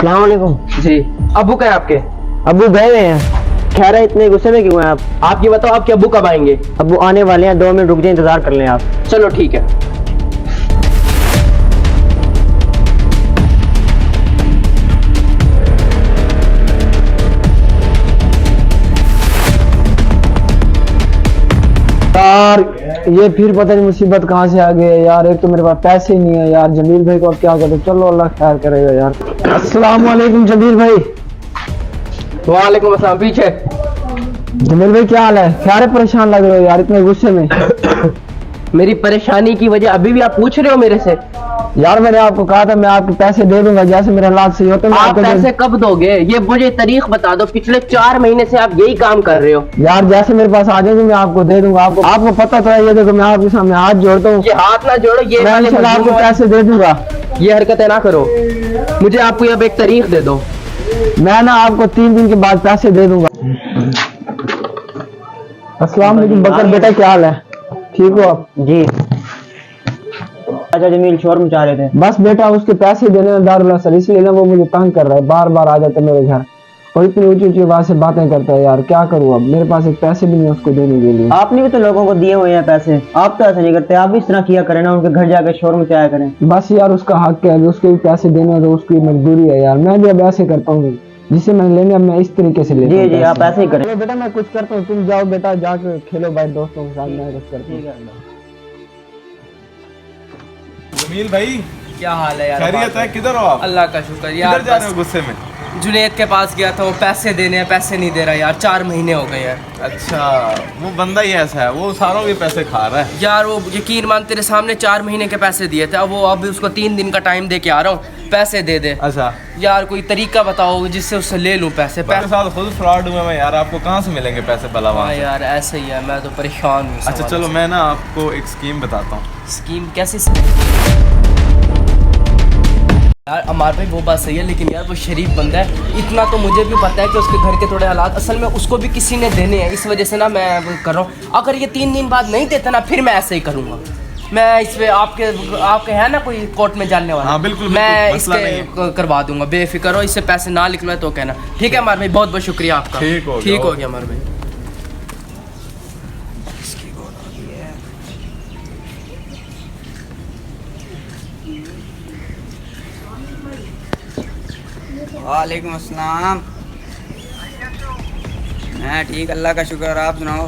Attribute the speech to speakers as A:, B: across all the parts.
A: अस्सलाम वालेकुम।
B: जी। अबू कहाँ हैं आपके?
A: अबू गए हुए हैं। खैर है, इतने गुस्से में क्यों हैं आप?
B: ये बताओ आपके अबू कब आएंगे?
A: अबू आने वाले हैं, 2 मिनट रुक जाए, इंतजार कर लें आप।
B: चलो ठीक है।
C: यार ये फिर पता नहीं मुसीबत कहाँ से आ गई है यार। एक तो मेरे पास पैसे ही नहीं है यार। जमील भाई को अब क्या करें? चलो अल्लाह खैर करेगा यार। अस्सलाम वालेकुम जमील भाई।
B: वालेकुम अस्सलाम। पीछे।
C: जमील भाई क्या हाल है? खैर परेशान लग रहे हो यार इतने गुस्से में।
B: मेरी परेशानी की वजह अभी भी आप पूछ रहे हो मेरे से?
C: यार मैंने आपको कहा था मैं आपको पैसे दे दूंगा जैसे मेरे हालात सही होते।
B: आप पैसे कब दोगे? ये मुझे तारीख बता दो। पिछले 4 महीने से आप यही काम कर रहे हो।
C: यार जैसे मेरे पास आ जाएंगे मैं आपको दे दूंगा। आपको पता तो है। ये देखो मैं आपके सामने हाथ जोड़ता हूँ।
B: ये हाथ ना जोड़ो। ये
C: मैं इंशाल्लाह आपको पैसे दे दूंगा।
B: ये हरकतें ना करो। मुझे आपको अब एक तारीख दे दो।
C: मैं ना आपको 3 दिन के बाद पैसे दे दूंगा। अस्सलाम वालेकुम बकर बेटा, क्या हाल है? ठीक हो आप?
A: जी। अच्छा जमील शोर मचा रहे थे।
C: बस बेटा उसके पैसे देने में दारुल असर, इसलिए ना वो मुझे तंग कर रहा है। बार बार आ जाता है मेरे घर और इतनी ऊंची ऊंची आवाज से बातें करता है। यार क्या करूँ अब? मेरे पास एक पैसे भी नहीं है उसको देने के लिए।
A: आपने भी तो लोगों को दिए हुए हैं पैसे, आप तो ऐसा नहीं करते। आप भी इस तरह किया करें ना, उनके घर जाकर शोर मचाया करें।
C: बस यार उसका हक है, उसके भी पैसे देने हैं तो उसकी मजबूरी है यार। मैं भी अब ऐसे करता हूँ, जिसे मैंने लेने अब मैं इस तरीके से लेता हूँ।
A: जी आप ऐसे ही करें।
C: चलो बेटा मैं कुछ करता हूँ, तुम जाओ बेटा जाके खेलो भाई दोस्तों के साथ। मैं कुछ करता हूँ।
D: जमील भाई
E: क्या हाल है यार?
D: खैरियत है? किधर हो आप?
E: अल्लाह का शुक्र यार।
D: किधर जा रहे हो गुस्से में?
E: जुनेद के पास गया था, वो पैसे देने हैं, पैसे नहीं दे रहा यार। 4 महीने हो गए हैं।
D: अच्छा, वो बंदा ही ऐसा है, वो सारों के पैसे खा रहा है
E: यार वो यकीन मान तेरे सामने 4 महीने के पैसे दिए थे। अब वो अभी उसको 3 दिन का टाइम दे के आ रहा हूँ, पैसे दे दे।
D: अच्छा
E: यार कोई तरीका बताओ जिससे उससे ले लूँ पैसे।
D: मेरे साथ खुद फ्रॉड हुआ मैं यार। आपको कहाँ से मिलेंगे पैसे भला वहाँ
E: हाँ
D: से?
E: यार ऐसे ही है, मैं तो परेशान हूँ।
D: अच्छा चलो मैं ना आपको एक स्कीम बताता हूँ।
E: स्कीम कैसी? यार अमार भाई वो बात सही है, लेकिन यार वो शरीफ बंदा है। इतना तो मुझे भी पता है कि उसके घर के थोड़े हालात असल में उसको भी किसी ने देने हैं, इस वजह से ना मैं कर रहा हूँ। अगर ये 3 दिन बाद नहीं देता ना फिर मैं ऐसे ही करूँगा। मैं इस पे आपके है ना कोई कोर्ट में जानने वाला?
D: हाँ बिल्कुल,
E: मैं
D: मसला नहीं है।
E: इसके करवा दूंगा, बेफिक्र हो। इससे पैसे ना निकलवाए तो कहना। ठीक है अमार भाई, बहुत बहुत शुक्रिया आपका।
D: ठीक हो
E: गया अमार भाई।
F: वालेकुम अस्सलाम। मैं ठीक, अल्लाह का शुक्र। आप सुनाओ?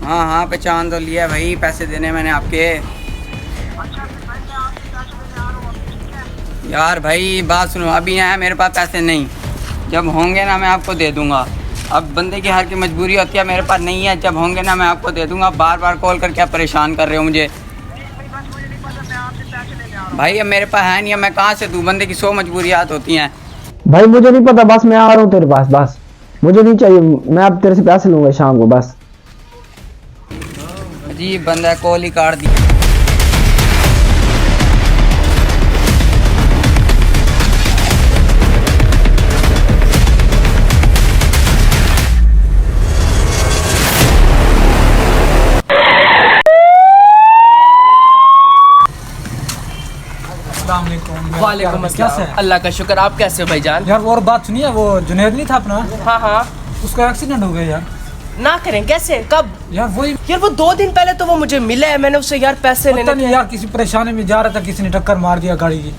F: हाँ पहचान तो लिया भाई। पैसे देने मैंने आपके। यार भाई बात सुनो, अभी है मेरे पास पैसे नहीं। जब होंगे ना मैं आपको दे दूंगा। अब बंदे की हर की मजबूरी होती है, मेरे पास नहीं है। जब होंगे ना मैं आपको दे दूंगा। बार बार कॉल करके आप परेशान कर रहे हो मुझे। भाई अब मेरे पास है नहीं है, मैं कहाँ से दूँ? बंदे की 100 मजबूरियात होती हैं।
C: भाई मुझे नहीं पता, बस मैं आ रहा हूँ तेरे पास। बस मुझे नहीं चाहिए, मैं अब तेरे से पैसे लूंगा शाम को। बस
F: अजीब बंदा है, कॉल ही काट दी।
E: वालेकुम अस्सलाम। अल्लाह का शुक्र। आप कैसे हो भाईजान?
G: यार और बात सुनिए, वो जुनैद नहीं था अपना?
E: हाँ
G: उसका एक्सीडेंट हो गया यार।
E: ना करें कैसे? कब?
G: यार वही
E: यार वो 2 दिन पहले तो वो मुझे मिला है, मैंने उससे यार पैसे
G: पता
E: लेने
G: नहीं यार, किसी परेशानी में जा रहा था, किसी ने टक्कर मार दिया गाड़ी की।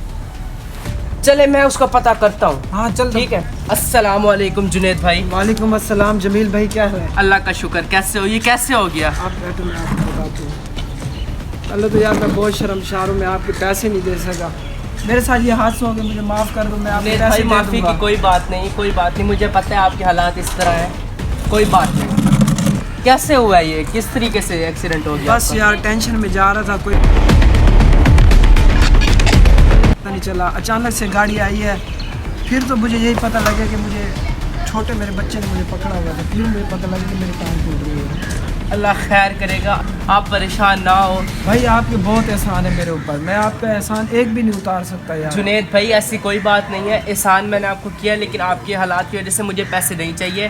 E: चले मैं उसका पता करता हूँ।
G: हाँ चल
E: ठीक है। अस्सलाम वालेकुम जुनैद भाई।
G: वालेकुम अस्सलाम जमील भाई, क्या है?
E: अल्लाह का शुक्र। कैसे हो? ये कैसे हो गया?
G: आप बैठो, मैं आपको बताता हूँ। पहले तो यार मैं बहुत शर्मसार हूँ, मैं आपके पैसे नहीं दे सका। मेरे साथ ये हादसा हो गया, मुझे माफ़ कर दो। मैं आपके
E: जुनैद
G: पैसे
E: भाई
G: दे
E: माफ़ी
G: दूंगा।
E: की कोई बात नहीं, कोई बात नहीं। मुझे पता है आपके हालात इस तरह हैं, कोई बात नहीं। कैसे हुआ ये? किस तरीके से एक्सीडेंट हो गया?
G: बस यार टेंशन में जा रहा था, कोई पता नहीं चला। अचानक से गाड़ी आई है, फिर तो मुझे यही पता लगा कि मुझे छोटे मेरे बच्चे ने मुझे पकड़ा हुआ था। फिर मुझे पता लगा कि मेरे टांग टूट रही है।
E: अल्लाह खैर करेगा, आप परेशान ना हो।
G: भाई आपके बहुत एहसान है मेरे ऊपर, मैं आपका एहसान एक भी नहीं उतार सकता यार।
E: जुनैद भाई ऐसी कोई बात नहीं है, एहसान मैंने आपको किया, लेकिन आपके हालात की वजह से मुझे पैसे नहीं चाहिए।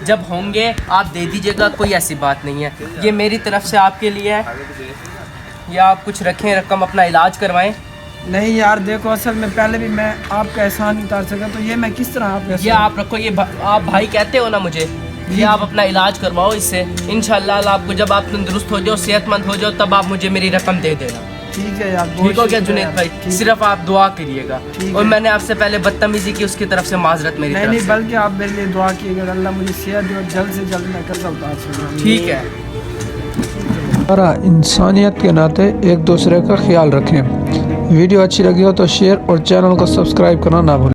E: जब होंगे आप दे दीजिएगा, कोई ऐसी बात नहीं है। ये मेरी तरफ से आपके लिए है। या आप कुछ रखें रकम, अपना इलाज करवाएं।
G: नहीं यार देखो, असल में पहले भी मैं आपका एहसान नहीं उतार सका, तो ये मैं किस तरह आपका
E: ये
G: एहसान-
E: आप रखो, ये आप भाई कहते हो ना मुझे, ये आप अपना इलाज करवाओ इससे। इंशाल्लाह आपको जब आप तंदुरुस्त हो जाओ, सेहतमंद हो जाओ, तब आप मुझे मेरी रकम दे देना।
G: ठीक है यार, बहुत
E: ठीक हो गया
G: शुक्रिया
E: जुनेद
G: यार,
E: भाई,
G: ठीक।
E: सिर्फ आप दुआ करिएगा।
G: ठीक
E: और
G: है।
E: मैंने आपसे पहले बदतमीजी की, उसकी तरफ से माजरत मेरी
G: नहीं
E: तरफ
G: नहीं,
E: से।
G: बल्कि आप मेरे लिए दुआ कीजिएगा, अल्लाह मुझे सेहत दे और जल्द से जल्द मैं कर्जा उतार सकूँ।
E: ठीक है।
H: हमारा इंसानियत के नाते एक दूसरे का ख्याल रखें। वीडियो अच्छी लगी हो तो शेयर और चैनल को सब्सक्राइब करना ना भूलें।